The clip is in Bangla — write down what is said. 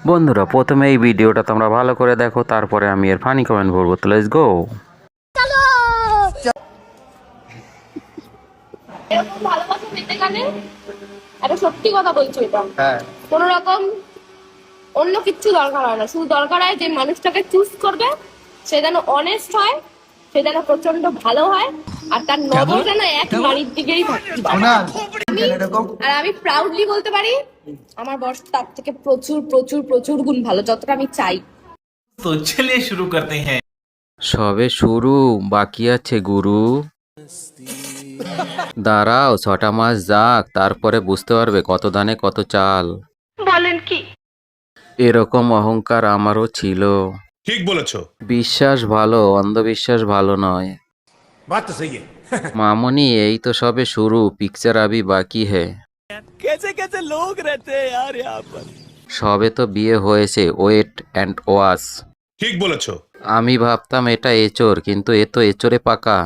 বন্ধুরা, প্রথমে এই ভিডিওটা তোমরা ভালো করে দেখো, তারপরে আমি এর ফানি কমেন্ট বলবো। তো লেটস গো। এরকম ভালোবাসা পেতে গেলে একটা সত্যি কথা বলছো, এটা কোনো রকম অন্য কিচ্ছু দরকার হয় না। শুধু দরকার হয় যে মানুষটাকে চুজ করবে সে যেন অনেস্ট হয়, সে যেন প্রচন্ড ভালো হয়, আর তার নজর যেন এক নারীর দিকেই থাকতে পারে। আমি প্রাউডলি বলতে পারি আমার বস তার থেকে প্রচুর প্রচুর প্রচুর গুণ ভালো, যতটা আমি চাই। तो चलिए शुरू करते हैं। সবে শুরু, বাকি আছে গুরু। দাঁড়াও 6টা মাস যাক, তারপরে বুঝতে পারবে কত ধানে কত চাল। বলেন কি? এরকম অহংকার আমারও ছিল। ঠিক বলেছো। বিশ্বাস ভালো, অন্ধবিশ্বাস ভালো নয়। বাত তো সহি মামনি, এই তো সবে শুরু, পিকচার আবি বাকি হে। कैसे कैसे लोग रहते हैं यार यहाँ पर। সবে তো বিয়ে হয়েছে, ওয়েট অ্যান্ড ওয়াচ। ঠিক বলেছো। আমি ভাবতাম এটা এচোর, কিন্তু এ তো এচোরে পাকা।